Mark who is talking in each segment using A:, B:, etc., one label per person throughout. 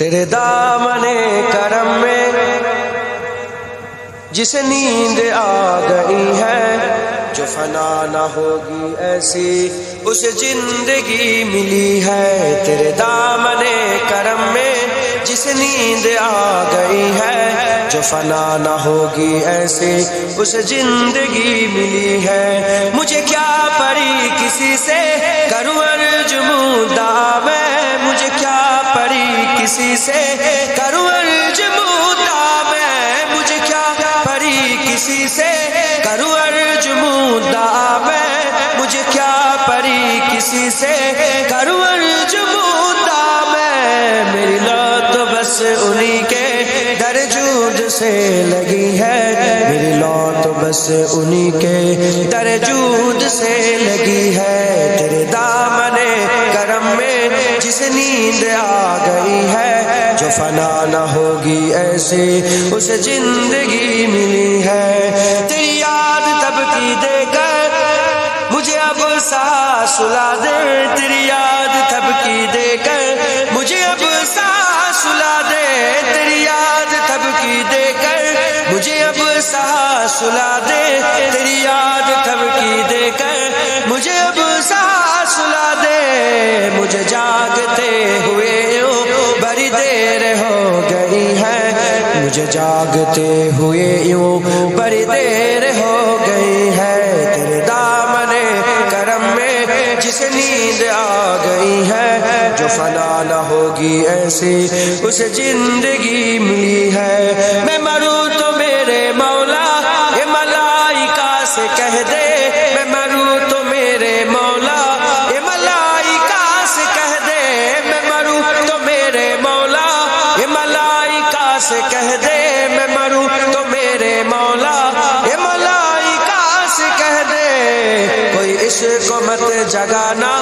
A: तेरे दामने करम में जिसे नींद आ गई है, जो फना न होगी ऐसी उसे जिंदगी मिली है। तेरे दामने करम में जिसे नींद आ गई है, जो फना न होगी ऐसी उसे जिंदगी मिली है। मुझे क्या पड़ी किसी से करूं अर्जुमुदा मैं, मुझे क्या पड़ी किसी से करूं अर्जुमुदा मैं, मुझे क्या पड़ी किसी से करूं अर्जुमुदा मैं, मुझे क्या पड़ी किसी से करूं अर्जुमुदा मैं। मेरी लौ तो बस उन्हीं के दरजूद से लगी है, मेरी लौ तो बस उन्हीं के दरजूद से लगी है। तेरे दामने करम में जिसे नींद आ गई है, जो फना न होगी ऐसे उसे जिंदगी मिली है। तेरी याद तब की देकर मुझे अब सांस सुला दे, तेरी याद तब की देकर मुझे अब सांस सुला दे, तेरी याद तब की देकर मुझे अब सांस सुला दे, तेरी याद तब की देकर मुझे अब सांस सुला दे। मुझे जागते हुए यूं बड़ी देर हो गई है, मुझे जागते हुए यूं बड़ी देर हो गई है। तेरे दामने करम में जिसे नींद आ गई है, जो फना न होगी ऐसी उसे जिंदगी मिली है। मैं मरूं तो मेरे मौला ये मलाइका से कह दे, मैं मरूं तो मेरे मौला ये मलाइका से कह दे, मैं मरूं तो मेरे मौला ये मलाइका से कह दे, मैं मरूं तो मेरे मौला ये मलाइका से कह दे। कोई इश्क मत जगाना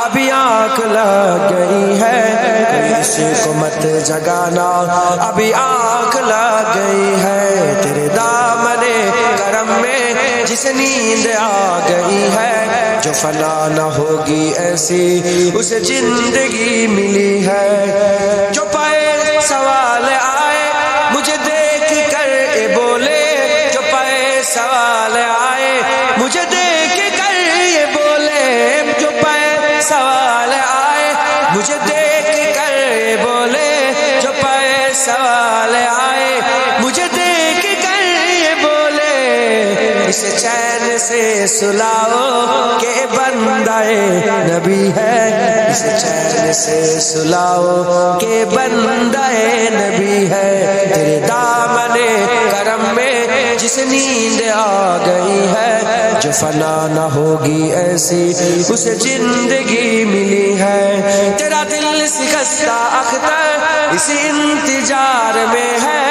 A: अभी आँख लग गई है, कोई इश्क मत जगाना अभी आँख लग गई है। तेरे दामने करम में जिसे नींद आ गई है, जो फना न होगी ऐसी उसे जिंदगी मिली है। जो पाए सवाल आए मुझे देख कर ये बोले, जो पाए सवाल आए मुझे देख कर ये बोले, जो पाए सवाल आए मुझे देख कर ये बोले, जो पाए सवाल आए मुझे देख कर ये बोले। इसे चैन से सुलाओ के बंदाए नबी है, इसे चैन से सुलाओ के बंदाए नबी है। तेरे दामने करम में जिसे नींद आ गई है, जो फना न होगी ऐसी उसे जिंदगी मिली है। तेरा दिल शिकस्ता अख्तर इसी इंतजार में है,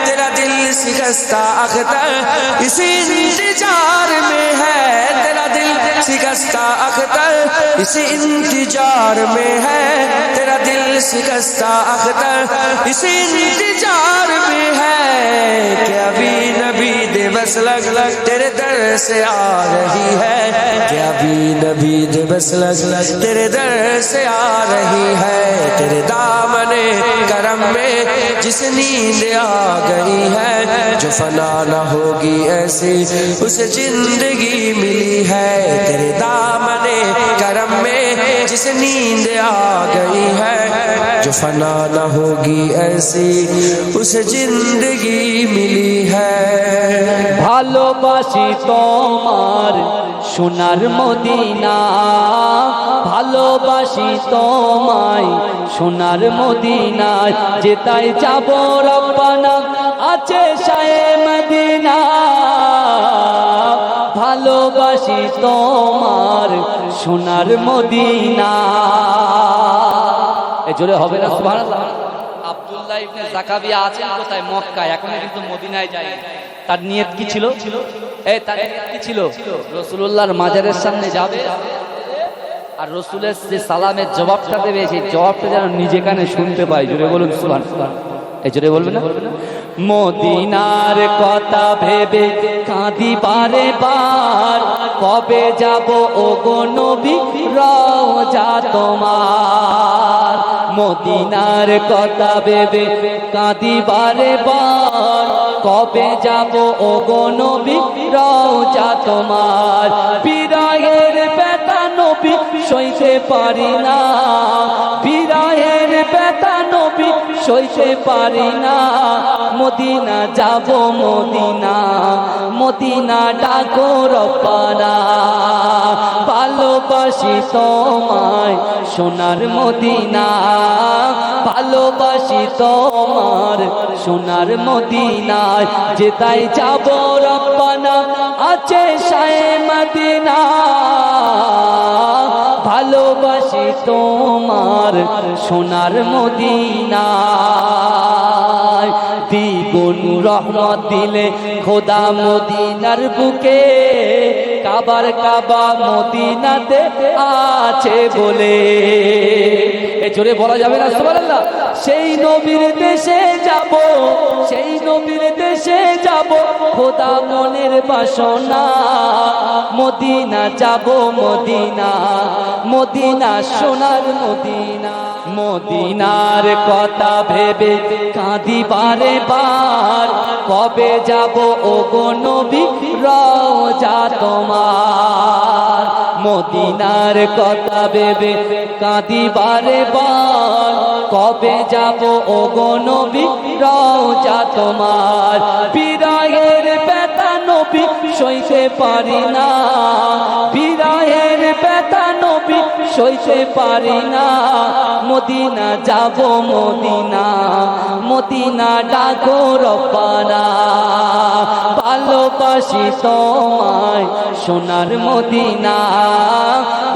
A: तेरा दिल शिकस्ता अख्तर इसी इंतजार में है, तेरा दिल शिकस्ता अख्तर इसी इंतजार में है, तेरा दिल शिकस्ता अख्तर इसी इंतजार में है। क्या भी नबी दे बस लग लग तेरे दर से आ रही है, क्या भी नबी दे बस लग लग तेरे दर से आ रही है। तेरे दामने करम में जिसे नींद आ गई है, जो फना न होगी ऐसी उसे जिंदगी मिली है। तेरे दामने करम में जिसे नींद आ गई है, जो फना न होगी ऐसी उसे जिंदगी मिली है।
B: ভালোবাসি তোমার সোনার মদিনা, ভালোবাসি তোমায় সোনার মদিনা, যেতাই যাব রব্বানা আছে শায়ে মদিনা। ভালোবাসি তোমার সোনার মদিনা। এ জোরে হবে না সুবহানাল্লাহ। আব্দুল্লাহ ইবনে যাকাবিয়া আছেন কোথায়? মক্কায়। এখন কিন্তু মদিনায় যায়। তার নিয়ত কি ছিল? তার নিয়ত কি ছিল? রাসূলুল্লাহর মাজারের সামনে যাবে আর রাসূলের যে সালামের জবাবটা দেবে, সেই জবাবটা যেন নিজে কানে শুনতে পায়। জোরে বলুন সুবহানাল্লাহ। এই জোরে বলবে না? মদিনার কথা ভেবে কাঁদি বারে বার, কবে যাব ওগো নবী রওজা তোমার। মদিনার কথা ভেবে কাঁদি বারে বার, কবে যাব ওগো নবী রওজা তোমার। বিরহের ব্যথা নবী সইতে পারি না, বিরহের ব্যথা নবী সইতে পারি না। মদিনা যাব মদিনা, মদিনা ডাকো রব্বানা। ভালোবাসি তোমায় সোনার মদিনা, ভালোবাসি তোমার সোনার মদিনায়। যেতাই যাব রব্বানা আছে শায়ে মদিনা। ভালোবাসি তোমার সোনার মদিনা। দ্বিগুণ রহমত দিলে খোদা মদিনার বুকে, কাবার কাবা মদিনাতে আছে বলে। এ জোরে বলা যাবে না সুবহানাল্লাহ? সেই নবীর দেশে যাব, সেই নবীর দেশে যাব, খোদা মনের বাসনা। মদিনা যাব মদিনা, মদিনা সোনার মদিনা। মদিনার কথা ভেবে কাঁদি বারে বার, কবে যাব ওগো নবী রওজা তোমার। মদিনার কথা ভেবে কাঁদি বারে বার, কবে যাব ওগো নবী রওজা তোমার। বিরহের ব্যথা নবী সইতে পারি না, বিরহের ব্যথা নবী সইতে পারি না। মদিনা যাব মদিনা, মদিনা ডাকো রব্বানা। ভালোবাসি তোমায় সোনার মদিনা,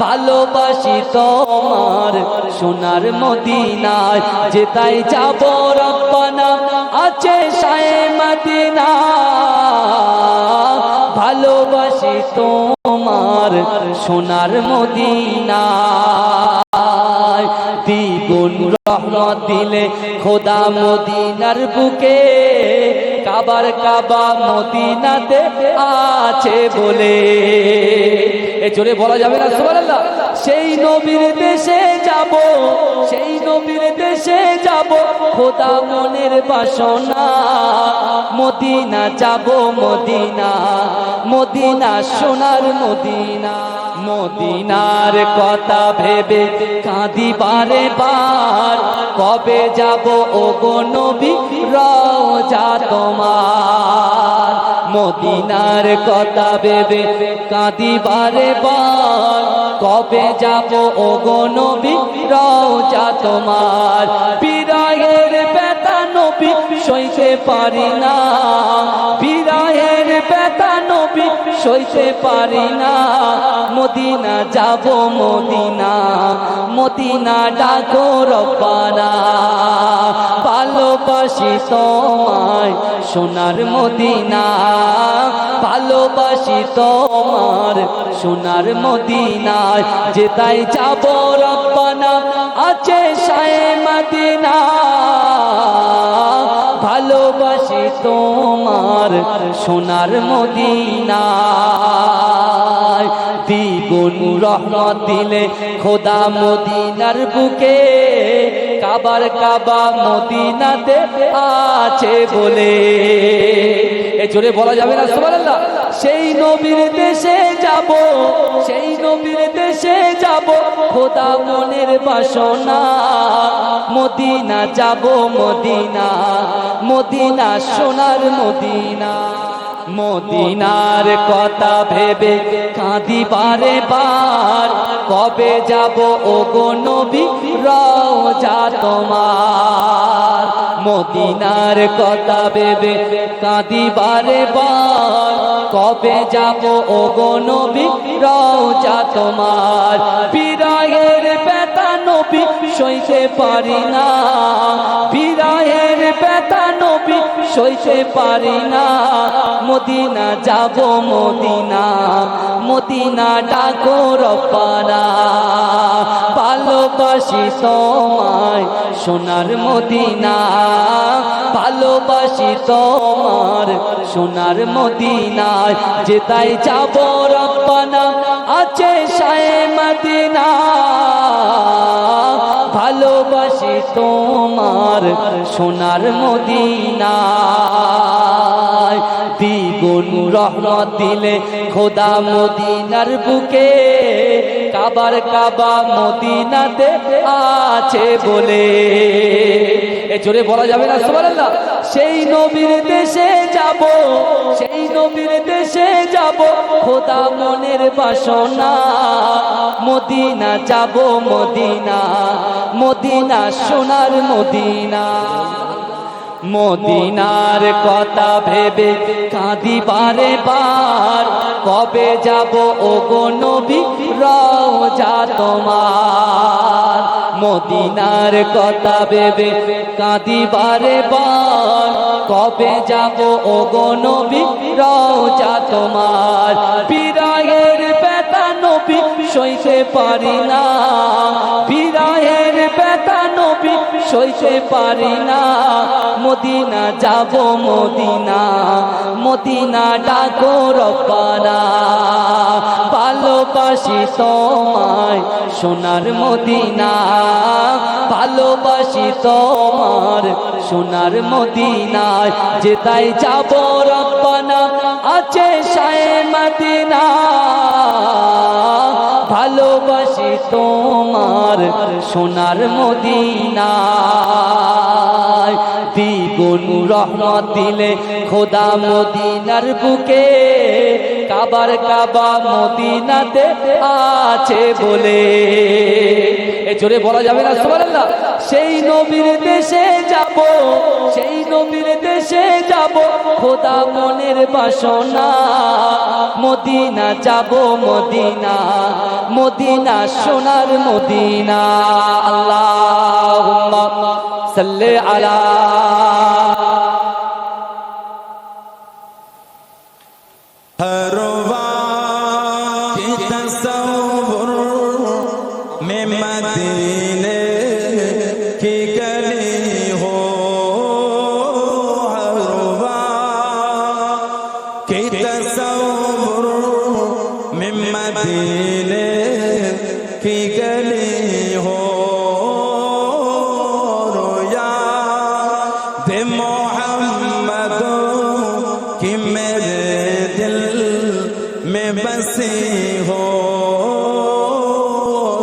B: ভালোবাসি তোমার সোনার মদিনায়। যেতাই যাব রব্বানা আছে শায়ে মদিনা। ভালোবাসি তোমার সোনার মদিনা। দ্বিগুণ রহমত দিলে খোদা মদিনার বুকে, কাবার কাবা মদিনাতে আছে বলে। এ জোরে বলা যাবে না সুবহানাল্লাহ? সেই নবীর দেশে যাব, সেই নবীর দেশে যাব, খোদা মনের বাসনা। মদিনা যাব মদিনা, মদিনা সোনার মদিনা। মদিনার কথা ভেবে কাঁদি বারে বার, কবে যাব ওগো নবী রওজা তোমার। মদিনার কথা ভেবে কাঁদি বারে বার, কবে যাব ওগো নবী রওজা তোমার। বিরহের ব্যথা নবী সইতে পারি না, বিরহের ব্যথা নবী সইতে পারি না। মদিনা যাব মদিনা, মদিনা ডাকো রব্বানা। ভালোবাসি তোমায় সোনার মদিনা, ভালোবাসি তোমার সোনার মদিনায়। যেতাই যাব রব্বানা আছে শায়ে মদিনা। ভালোবাসি তোমার সোনার মদিনা। দ্বিগুণ রহমত দিলে খোদা মদিনার বুকে, কাবার কাবা মদিনাতে আছে বলে। এ জোরে বলা যাবে না সুবহানাল্লাহ? সেই নবীর দেশে যাব, সেই নবীর দেশে যাব, খোদা মনের বাসনা। মদিনা যাব মদিনা, মদিনা সোনার মদিনা। মদিনার কথা ভেবে কাঁদি বারে বার, কবে যাব ওগো নবী রওজা তোমার। মদিনার কথা ভেবে কাঁদি বারে বার, কবে যাব ওগো নবী রওজা তোমার। বিরহের ব্যথা নবী সইতে পারি না, বিরহের ব্যথা নবী সইতে পারি না মদিনা যাব মদিনা মদিনা ডাকো রব্বানা ভালোবাসি তোমায় সোনার মদিনা ভালোবাসি তোমার সোনার মদিনায় যেতাই যাব রব্বানা আছে শায়ে মদিনা ভালোবাসি তোমার সোনার মদিনায় দ্বিগুণ রহমত দিলে খোদা মদিনার বুকে কাবার কাবা মদিনাতে আছে বলে এ জোরে বলা যাবে না সুবহানাল্লাহ সেই নবীর দেশে যাব সেই নবীর দেশে যাব খোদা মনের বাসনা মদিনা যাব মদিনা মদিনা সোনার মদিনা মদিনার কথা ভেবে কাঁদি বারে বার কবে যাব ওগো নবী রওজা তোমার মদিনার কথা ভেবে কাঁদি বারে বার কবে যাব ওগো নবী রওজা তোমার বিরহের ব্যথা নবী সইতে পারি না বিরহের ব্যথা নবী সইতে পারি না মদিনা যাব মদিনা মদিনা ডাকো রব্বানা ভালোবাসি তোমায় সোনার মদিনা ভালোবাসি তোমার সোনার মদিনায় যেতাই যাব রব্বানা আছে শায়ে মদিনা ভালোবাসি তোমার সোনার মদিনা দ্বিগুণ রহমত দিলে খোদা মদিনার বুকে কাবার কাবা মদিনাতে আছে বলে এ জোরে বলা যাবে না সুবহানাল্লাহ সেই নবীর দেশে যাব সেই নবীর দেশে যাব খোদা মনের বাসনা মদিনা যাব মদিনা মদিনা সোনার মদিনা আল্লাহুম্মা সাল্লি আলা
C: हर वक्त की तसव्वुर में मदीने की गली हो हर वक्त की तसव्वुर में मदीने की गली हो रोया दे मोहम्मद की मेरे दिल में बसी हो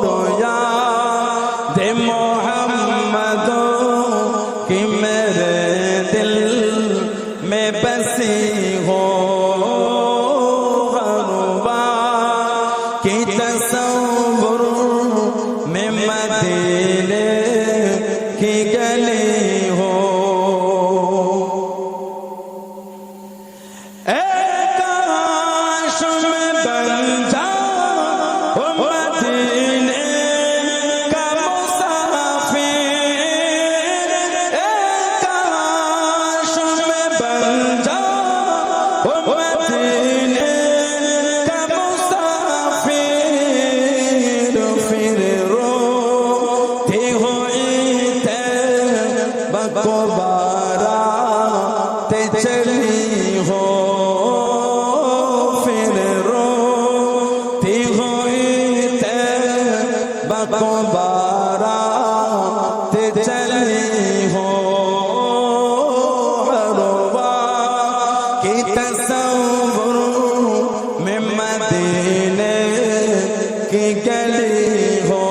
C: रोया दे मोहम्मद की मेरे दिल में बसी हो हरवा की तसव्वुर में मदीने की गली हो चली हो फिर रोती हुई तैबा को बारात चली हो हरवा की तसव्वुर में मदीने की गली हो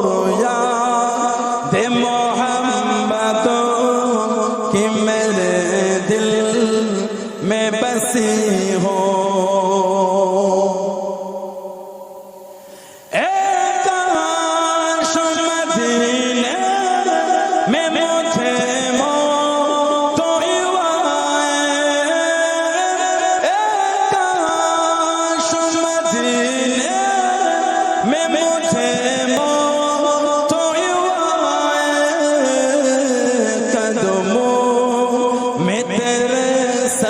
C: रोया दे मोहम्मद कि मेरे दिल में बसी हो काश मदीने में मुझे मौत आए काश मदीने में मुझे मौत आए कदमों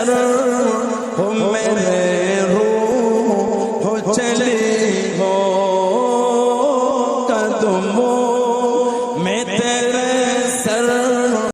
C: हो मेरे